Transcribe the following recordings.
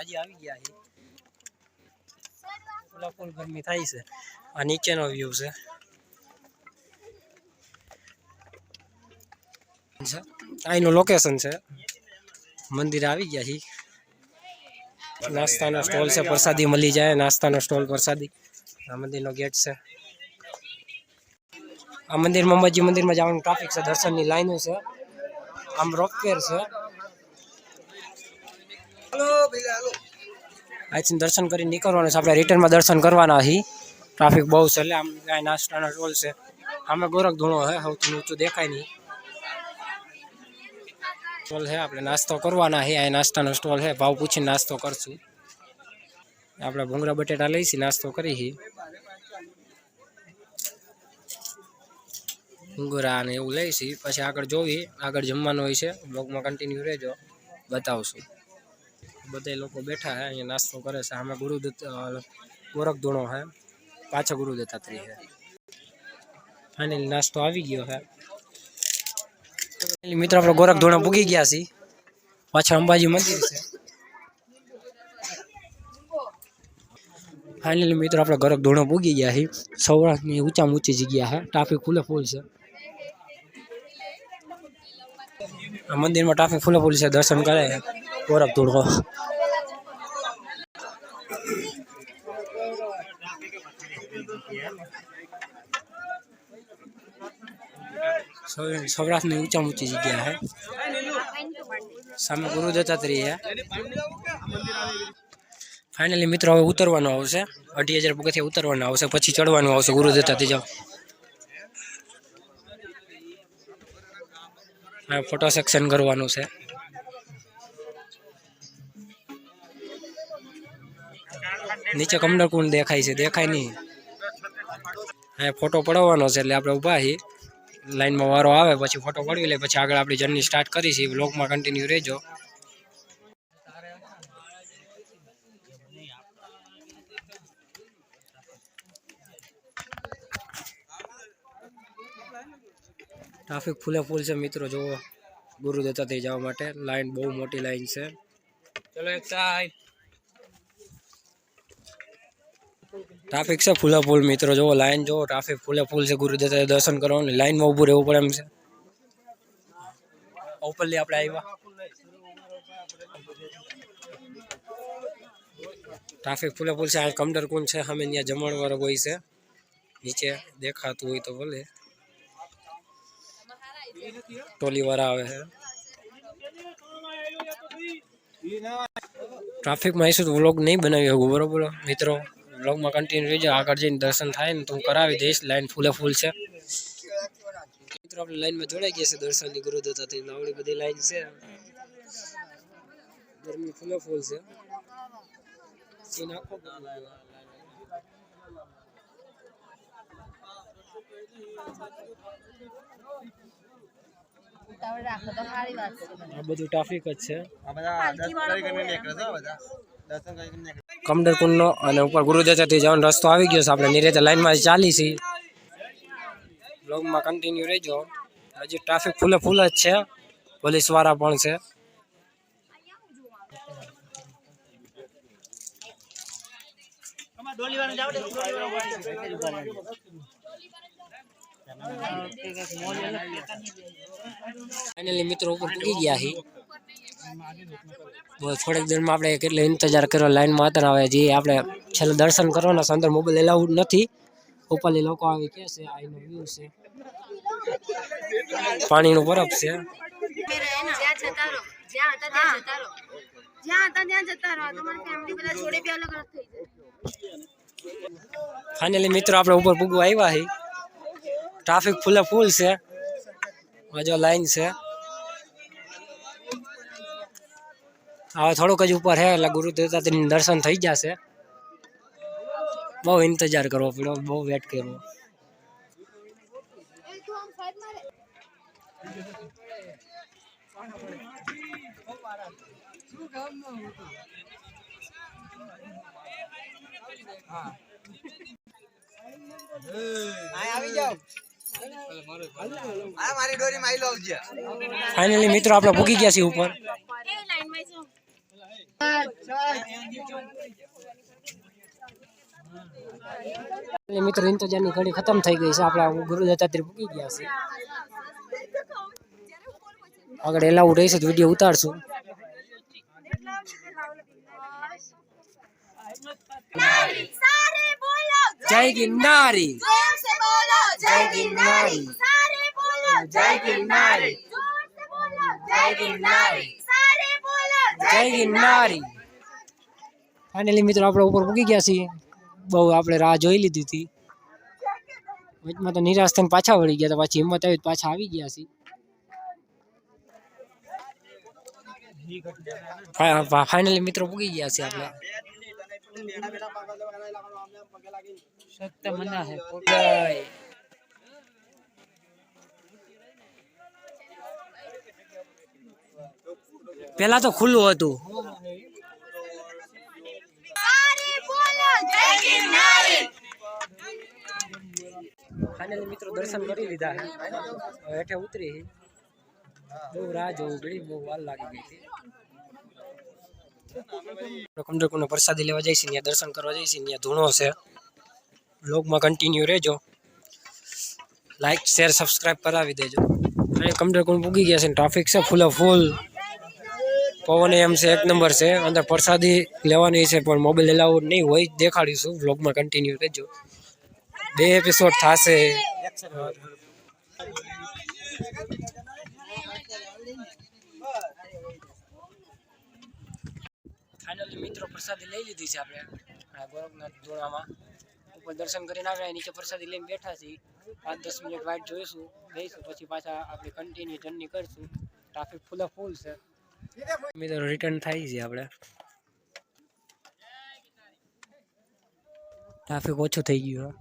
પાજી આવી ગયા છે ફૂલ ગરમી થાય છે આ નીચેનો વ્યૂ છે અહીંનું લોકેશન છે મંદિર આવી ગયા છે નાસ્તાનો સ્ટોલ છે પ્રસાદી મળી જાય નાસ્તાનો સ્ટોલ પ્રસાદી આ મંદિરનો ગેટ છે આ મંદિરમાં અંબાજી મંદિરમાં જવાનું ટ્રાફિક છે દર્શનની લાઈનો છે આમ રોપવેર છે આજથી દર્શન કરી નીકળવાનું છે આપણે રિટર્નમાં દર્શન કરવાના છીએ ટ્રાફિક બહુ છે એટલે આમ કાંઈ નાસ્તાનો સ્ટોલ છે આમે ગોરખ ધૂણો છે સૌથી ઊંચું દેખાય નહીં સ્ટોલ છે આપણે નાસ્તો કરવાના છે આ નાસ્તાનો સ્ટોલ છે ભાવ પૂછીને નાસ્તો કરશું આપણે ભૂંગળા બટેટા લઈશી નાસ્તો કરી ભૂંગળા ને એવું લઈશી પછી આગળ જોવી આગળ જમવાનું હોય છે બ્લોગમાં કન્ટિન્યુ રહેજો બતાવશું બધા લોકો બેઠા છે અહીંયા નાસ્તો કરે છે આમાં ગોરખ ધૂણો છે પાછળ ગુરુ દત્તાત્રેય છે ફાઇનલી નાસ્તો આવી ગયો છે મિત્રો આપણે ગોરખ ધૂણા પૂગી ગયા છીએ પાછળ અંબાજી મંદિર છે ફાઇનલી મિત્રો આપણે ગોરખ ધૂણા પૂગી ગયા છીએ સૌરાષ્ટ્રની ઊંચામાં ઊંચી જગ્યા છે ટ્રાફિક ફૂલ છે આ મંદિરમાં ટ્રાફિક ફૂલ છે દર્શન કરે ગોરખ ધૂણો સૌરાષ્ટ્રની ઊંચામાં ઊંચી જગ્યા છે સામે ગુરુ દત્તાત્રેય છે ફાઇનલી મિત્રો હવે ઉતરવાનું આવશે 2,500 પગથિયા ઉતરવાનું આવશે પછી ચડવાનું આવશે ગુરુ દત્તાત્રેય હા ફોટો સેક્શન કરવાનું છે નીચે કમળકુંડ દેખાય છે દેખાય નહીં હા ફોટો પડાવવાનો છે એટલે આપણે ઊભા છીએ લાઈનમાં વારો આવે પછી ફોટો પડાવી લે પછી આગળ આપણી જર્ની સ્ટાર્ટ કરીશી બ્લોગમાં કન્ટિન્યુ રહેજો ટ્રાફિક ફૂલ છે મિત્રો જો ગુરુ દત્તાત્રેય જવા માટે લાઈન બહુ મોટી લાઈન છે ચલો એક સાઈડ ટ્રાફિક છે ફૂલ મિત્રો જો લાઈન જો ટ્રાફિક ફૂલ છે ગુરુ દત્તાત્રેય દર્શન કરવાનું લાઈનમાં ઊભું રહેવું પડે એમ છે ઉપરથી આપણે આવ્યા ટ્રાફિક ફૂલ છે આ કમડર કુંડ છે સામે ત્યાં જમણવાર હોય છે નીચે દેખાતું હોય તો ભલે ટોલી વાળા આવે છે ટ્રાફિકમાં આવીશું તો વ્લોગ નહીં બનાવી શકું બરોબર મિત્રો વ્લોગમાં કન્ટિન્યુ રહેજો આગળ જઈને દર્શન થાય ને તો હું કરાવી દઈશ લાઈન ફૂલ છે મિત્રો આપણે લાઈનમાં જોડાઈ ગયા છે દર્શનની ગુરુ દત્તાત્રેય આવડી બધી લાઈન છે ગરમી ફૂલ છે આ બધું ટ્રાફિક જ છે કમડર કુંડનો અને ઉપર ગુરુ દત્તાત્રેય જવાનો રસ્તો આવી ગયો છે આપણે નિરેતે લાઈનમાં ચાલી છીએ બ્લોગમાં કન્ટિન્યુ રહેજો હજી ટ્રાફિક ફૂલ જ છે પોલીસ વાળા પણ છે ફાઇનલી મિત્રો ઉપર પૂગી ગયા છીએ થોડીક દેરમાં આપણે કેટલો ઇંતજાર કર્યો લાઈનમાં હતા આવે જે આપણે છેલ્લે દર્શન કરવાના છે અંદર મોબાઈલ એલાઉડ નથી ઉપરથી લોકો આવી કે છે આઈનો વ્યૂ છે પાણીનું બરફ છે ફાઇનલી મિત્રો આપણે ઉપર પૂગવા આવ્યા છીએ ટ્રાફિક ફૂલ છે જો લાઈન છે હવે થોડુંક જ ઉપર છે એટલે ગુરુ દત્તાત્રેયનું દર્શન થઈ જશે બહુ ઇંતજાર કરવો પડ્યો બહુ વેટ કર્યો ફાઇનલી મિત્રો આપણે પૂગી ગયા છીએ ઉપર મિત્રો ઇંતજારની ઘડી ખતમ થઈ ગઈ છે. આપણે ગુરુ દત્તાત્રેય પૂકી ગયા છે. આગળ એલાઉડ રહેશે તો વિડીયો ઉતારશું. જય ગિરનારી, જય ગિરનારી, જય ગિરનારી, જય ગિરનારી, જય ગિરનારી. ફાઇનલી મિત્રો આપણે ઉપર પૂકી ગયા છીએ. બહુ આપણે રાહ જોઈ લીધી હતી. વચમાં તો નિરાશ થઈને પાછા વળી ગયા. તો પાછી હિંમત આવી પાછા આવી ગયા છીએ. ફાઇનલી મિત્રો પૂકી ગયા છે આપણે. સત્ય મના હે પેલા તો ખુલ્લું હતું. ફાઇનલી મિત્રો દર્શન કરી લીધા છે. હેઠે ઉતરી બહુ રાહ જોવું પડી, બહુ વાર લાગી ગઈ હતી. કમડરકુંડ પ્રસાદી લેવા જઈશું, ત્યાં દર્શન કરવા જઈશું. ત્યાં ધૂણો છે. બ્લોગમાં કન્ટિન્યુ રહેજો. લાઈક શેર સબસ્ક્રાઈબ કરાવી દેજો. અને કમડરકુંડ પૂગી ગયા છે. ટ્રાફિક છે ફૂલ ફૂલ. પવન એમ છે એક નંબર છે. અંદર પ્રસાદી લેવાની છે પણ મોબાઈલ એલાઉડ નહીં હોય. દેખાડીશું. બ્લોગમાં કન્ટિન્યુ રહેજો. 2 એપિસોડ થશે. ફાઇનલી મિત્રો પ્રસાદી લઈ લીધી છે આપણે ગોરખનાથ ધોળામાં. ઉપર દર્શન કરીને આવ્યા, નીચે પ્રસાદી લઈને બેઠા છીએ. 5-10 મિનિટ વાઇટ જોઈશું, બેસીશું, પછી પાછા આપણે કન્ટિન્યુ જર્ની કરીશું. ટ્રાફિક ફૂલ છે. મિત્રો રિટર્ન થાય છે આપણે. ટ્રાફિક ઓછું થઈ ગયું.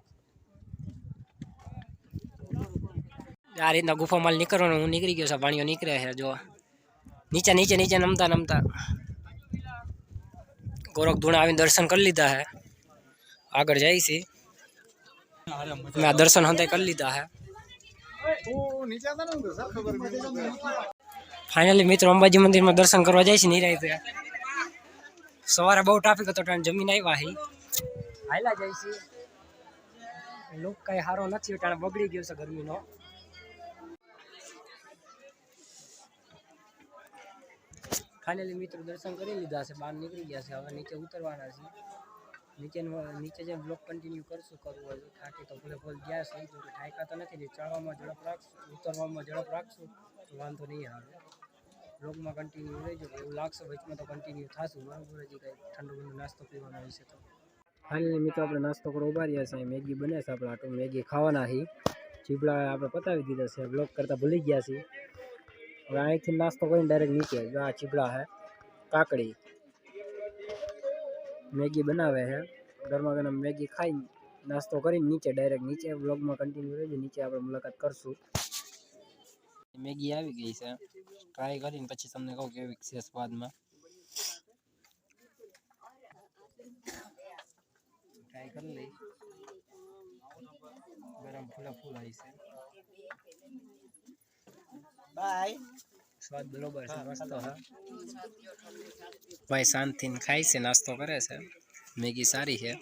આ રીતના ગુફામાં નીકળવાનું. હું નીકળી ગયો છે. પાણીઓ નીકળે છે. જો નીચે નીચે નીચે નમતા નમતા ગોરખ ધૂણા આવીને દર્શન કરી લીધા હે. આગળ જાય છે. મેં દર્શન હંતે કરી લીધા હે. ફાઇનલી મિત્રો અંબાજી મંદિરમાં દર્શન કરવા જાય છે. નિરાંતે સવારે બહુ ટ્રાફિક હતો. જમીન આવ્યા હી હાયલા જાય છે. લુક કઈ સારો નથી. ટાણે બગડી ગયો છે ગરમીનો. ફાઇનલી મિત્રો દર્શન કરી લીધા છે. બહાર નીકળી ગયા છે. હવે નીચે ઉતરવાના છે. નીચે જે બ્લોક કન્ટિન્યુ કરશું કરવું હોય. થાકી તો ફૂલ ગયા છે. જો કે ઠાયકા તો નથી. ચડવામાં ઝડપ રાખશું, ઉતરવામાં ઝડપ રાખશું તો વાંધો નહીં આવે. બ્લોગમાં કન્ટિન્યુ રહેજો. એવું લાગશે વચમાં તો કન્ટિન્યુ થશું. બરાબર. હજી કંઈ ઠંડુ ઠંડુ નાસ્તો પીવાનો હશે તો. ફાઇનલી મિત્રો આપણે નાસ્તો કરવા ઉભા રહ્યા છે. મેગી બને છે. આપણે આટલું મેગી ખાવાના હી. ચીપડા આપણે પતાવી દીધા છે. બ્લોગ કરતાં ભૂલી ગયા છીએ. હવે અહીંથી નાસ્તો કરીને ડાયરેક્ટ નીચે. આ ચીપડા હે કાકડી મેગી બનાવે છે. ગરમા ગરમ મેગી ખાઈને નાસ્તો કરીને નીચે ડાયરેક્ટ નીચે. બ્લોગમાં કન્ટિન્યુ રહેજો. નીચે આપણે મુલાકાત કરશું. મેગી આવી ગઈ છે. ટ્રાય કરીને પછી તમને કહું કેવી છે સ્વાદમાં. ટ્રાય કરી લઈ. ગરમ ફૂલા ફૂલ આવી છે. બાય. સ્વાદ બરોબર છે. મસ્ત હા. ભાઈ શાંતિને ખાય છે. નાસ્તો કરે છે. મેગી સારી છે.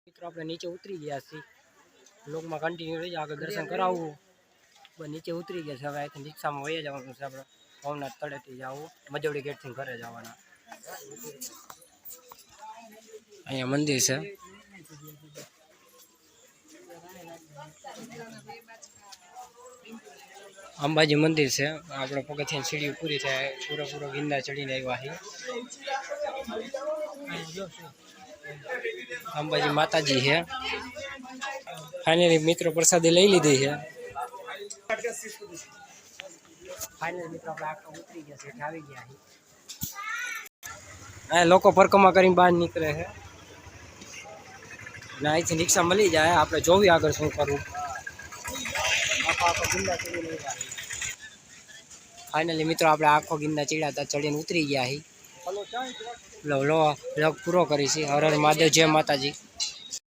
મિત્રો આપણે નીચે ઉતરી ગયા છીએ. લોકમાં કન્ટિન્યુ રહી જાય. આગળ દર્શન કરાવવું. નીચે ઉતરી ગયા છે. હવે અહીંથી રિક્ષામાં વહી જવાનું છે. આપણે ભવનાથ તળેટી જવું. મજવડી ગેટથી ઘરે જવાના. અહીંયા મંદિર છે. અંબાજી મંદિર છે. આપણે પગથિયાની સીડી પૂરી થાય. પૂરો ગિરનાર ચડીને આવ્યા છીએ. અંબાજી માતાજી છે. ફાઇનલી મિત્રો પ્રસાદી લઈ લીધી છે. ફાઇનલી મિત્રો આપણે આખા ઉતરી ગયા છે. આવી ગયા છે. આ લોકો પરકમા કરીને બહાર નીકળે છે. અને અહીંથી રિક્ષા મળી જાય. આપણે જોવી આગળ શું કરવું. ફાઇનલી મિત્રો આપણે આખો ગિરનાર ચડ્યા ચડીને ઉતરી ગયા છીએ. લો પૂરો કરી છે. હર હર મહાદેવ, જય માતાજી.